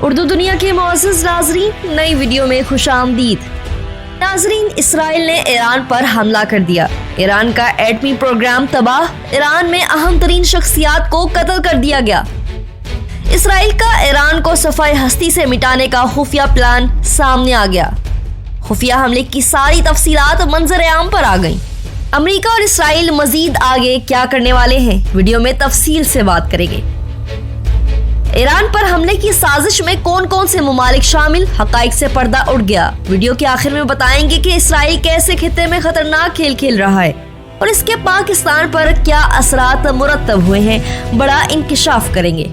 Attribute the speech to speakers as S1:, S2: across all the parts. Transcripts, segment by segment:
S1: اردو دنیا کے معزز ناظرین، نئی ویڈیو میں خوش آمدید۔ ناظرین، اسرائیل نے ایران پر حملہ کر دیا، ایران کا ایٹمی پروگرام تباہ، ایران میں اہم ترین شخصیات کو قتل کر دیا گیا۔ اسرائیل کا ایران کو صفحہ ہستی سے مٹانے کا خفیہ پلان سامنے آ گیا۔ خفیہ حملے کی ساری تفصیلات منظر عام پر آ گئیں۔ امریکہ اور اسرائیل مزید آگے کیا کرنے والے ہیں، ویڈیو میں تفصیل سے بات کریں گے۔ ایران پر حملے کی سازش میں کون کون سے ممالک شامل، حقائق سے پردہ اٹھ گیا۔ ویڈیو کے آخر میں بتائیں گے کہ اسرائیل کیسے خطے میں خطرناک کھیل کھیل رہا ہے اور اس کے پاکستان پر کیا اثرات مرتب ہوئے ہیں، بڑا انکشاف کریں گے۔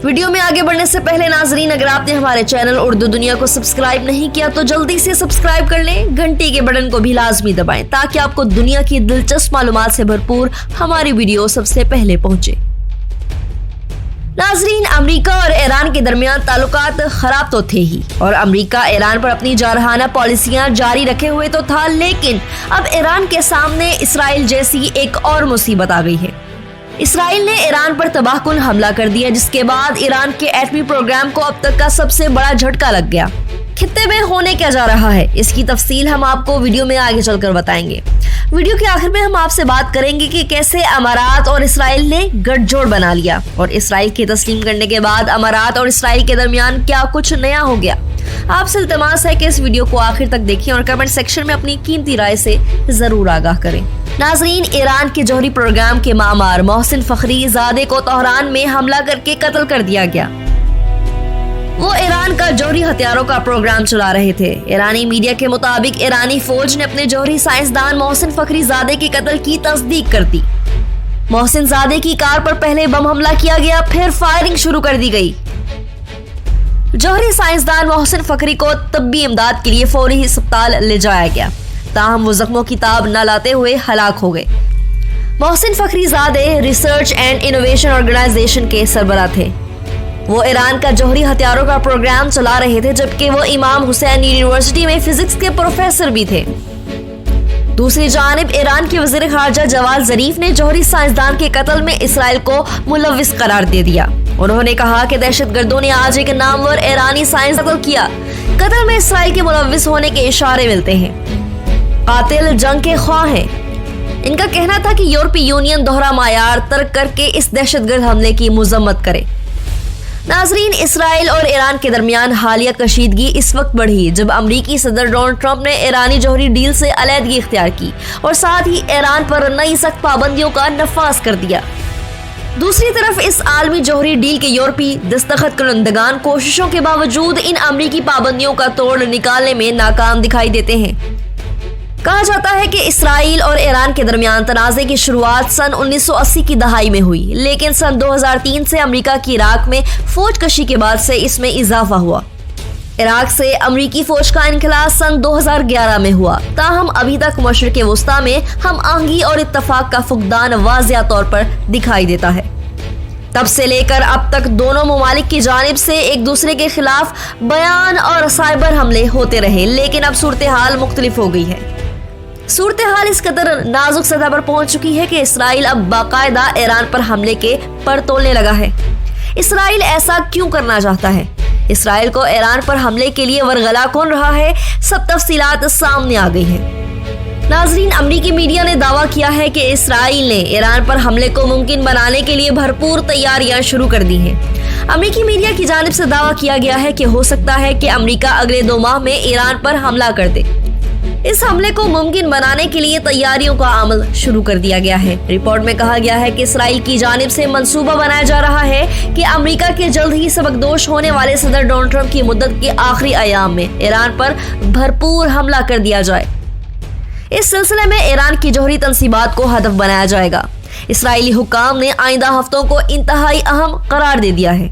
S1: ویڈیو میں آگے بڑھنے سے پہلے ناظرین، اگر آپ نے ہمارے چینل اردو دنیا کو سبسکرائب نہیں کیا تو جلدی سے سبسکرائب کر لیں، گھنٹی کے بٹن کو بھی لازمی دبائیں تاکہ آپ کو دنیا کی دلچسپ معلومات سے بھرپور ہماری ویڈیو سب سے پہلے پہنچے۔ ناظرین، امریکہ اور ایران کے درمیان تعلقات خراب تو تھے ہی اور امریکہ ایران پر اپنی جارحانہ پالیسیاں جاری رکھے ہوئے تو تھا، لیکن اب ایران کے سامنے اسرائیل جیسی ایک اور مصیبت آ گئی ہے۔ اسرائیل نے ایران پر تباہ کن حملہ کر دیا، جس کے بعد ایران کے ایٹمی پروگرام کو اب تک کا سب سے بڑا جھٹکا لگ گیا۔ خطے میں ہونے کیا جا رہا ہے، اس کی تفصیل ہم آپ کو ویڈیو میں آگے چل کر بتائیں گے۔ ویڈیو کے آخر میں ہم آپ سے بات کریں گے کہ کیسے امارات اور اسرائیل نے گٹھ جوڑ بنا لیا اور اسرائیل کے تسلیم کرنے کے بعد امارات اور اسرائیل کے درمیان کیا کچھ نیا ہو گیا۔ آپ سے التماس ہے کہ اس ویڈیو کو آخر تک دیکھیں اور کمنٹ سیکشن میں اپنی قیمتی رائے سے ضرور آگاہ کریں۔ ناظرین، ایران کے جوہری پروگرام کے معمار محسن فخری زادے کو تہران میں حملہ کر کے قتل کر دیا گیا۔ وہ ایران کا جوہری ہتھیاروں کا پروگرام چلا رہے تھے۔ ایرانی میڈیا کے مطابق ایرانی فوج نے اپنے جوہری سائنسدان محسن فخری زادے کے قتل کی تصدیق کر دی۔ محسن زادے کی کار پر پہلے بم حملہ کیا گیا، پھر فائرنگ شروع کر دی گئی۔ جوہری سائنسدان محسن فخری کو طبی امداد کے لیے فوری ہسپتال لے جایا گیا، تاہم وہ زخموں کی تاب نہ لاتے ہوئے ہلاک ہو گئے۔ محسن فخری زادے ریسرچ اینڈ انوویشن آرگنائزیشن کے سربراہ تھے۔ وہ ایران کا جوہری ہتھیاروں کا پروگرام چلا رہے تھے، جبکہ وہ امام حسین یونیورسٹی میں فزکس کے پروفیسر بھی تھے۔ دوسری جانب ایران کے وزیر خارجہ جواد ظریف نے جوہری سائنسدان کے قتل میں اسرائیل کو ملوث قرار دے دیا۔ انہوں نے کہا کہ دہشت گردوں نے آج ایک نامور ایرانی سائنس قتل کیا۔ قتل میں اسرائیل کے ملوث ہونے کے اشارے ملتے ہیں۔ قاتل جنگ کے خواہ ہیں۔ ان کا کہنا تھا کہ یورپی یونین دوہرا معیار ترک کر کے اس دہشت گرد حملے کی مذمت کرے۔ ناظرین، اسرائیل اور ایران کے درمیان حالیہ کشیدگی اس وقت بڑھی جب امریکی صدر ڈونلڈ ٹرمپ نے ایرانی جوہری ڈیل سے علیحدگی اختیار کی اور ساتھ ہی ایران پر نئی سخت پابندیوں کا نفاذ کر دیا۔ دوسری طرف اس عالمی جوہری ڈیل کے یورپی دستخط کنندگان کوششوں کے باوجود ان امریکی پابندیوں کا توڑ نکالنے میں ناکام دکھائی دیتے ہیں۔ کہا جاتا ہے کہ اسرائیل اور ایران کے درمیان تنازع کی شروعات سن 1980 کی دہائی میں ہوئی، لیکن سن 2003 سے امریکہ کی عراق میں فوج کشی کے بعد سے اس میں اضافہ ہوا۔ عراق سے امریکی فوج کا انخلاء سن 2011 میں ہوا، تاہم ابھی تک مشرق وسطیٰ میں ہم آہنگی اور اتفاق کا فقدان واضح طور پر دکھائی دیتا ہے۔ تب سے لے کر اب تک دونوں ممالک کی جانب سے ایک دوسرے کے خلاف بیان اور سائبر حملے ہوتے رہے، لیکن اب صورتحال مختلف ہو گئی ہے۔ صورتحال اس قدر نازک سطح پر پہنچ چکی ہے کہ اسرائیل اب باقاعدہ ایران پر حملے کے پر تولنے لگا ہے۔ اسرائیل ایسا کیوں کرنا چاہتا ہے؟ اسرائیل کو ایران پر حملے کے لیے ورغلا کون رہا ہے؟ سب تفصیلات سامنے آ گئی ہیں۔ ناظرین، امریکی میڈیا نے دعویٰ کیا ہے کہ اسرائیل نے ایران پر حملے کو ممکن بنانے کے لیے بھرپور تیاریاں شروع کر دی ہیں۔ امریکی میڈیا کی جانب سے دعویٰ کیا گیا ہے کہ ہو سکتا ہے کہ امریکہ اگلے 2 ماہ میں ایران پر حملہ کر دے۔ اس حملے کو ممکن بنانے کے لیے تیاریوں کا عمل شروع کر دیا گیا ہے۔ رپورٹ میں کہا گیا ہے کہ اسرائیل کی جانب سے منصوبہ بنایا جا رہا ہے کہ امریکہ کے جلد ہی سبکدوش ہونے والے صدر ڈونلڈ ٹرمپ کی مدت کے آخری ایام میں ایران پر بھرپور حملہ کر دیا جائے۔ اس سلسلے میں ایران کی جوہری تنصیبات کو ہدف بنایا جائے گا۔ اسرائیلی حکام نے آئندہ ہفتوں کو انتہائی اہم قرار دے دیا ہے۔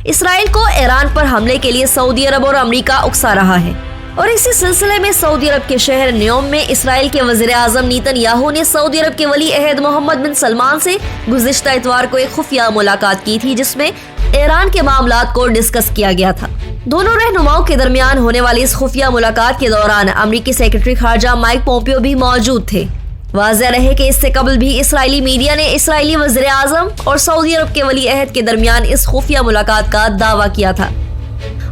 S1: اسرائیل کو ایران پر حملے کے لیے سعودی عرب اور امریکہ اکسا رہا ہے اور اسی سلسلے میں سعودی عرب کے شہر نیوم میں اسرائیل کے وزیر اعظم نیتن یاہو نے سعودی عرب کے ولی عہد محمد بن سلمان سے گزشتہ اتوار کو ایک خفیہ ملاقات کی تھی، جس میں ایران کے معاملات کو ڈسکس کیا گیا تھا۔ دونوں رہنماؤں کے درمیان ہونے والی اس خفیہ ملاقات کے دوران امریکی سیکرٹری خارجہ مائک پومپیو بھی موجود تھے۔ واضح رہے کہ اس سے قبل بھی اسرائیلی میڈیا نے اسرائیلی وزیر اعظم اور سعودی عرب کے ولی عہد کے درمیان اس خفیہ ملاقات کا دعویٰ کیا تھا۔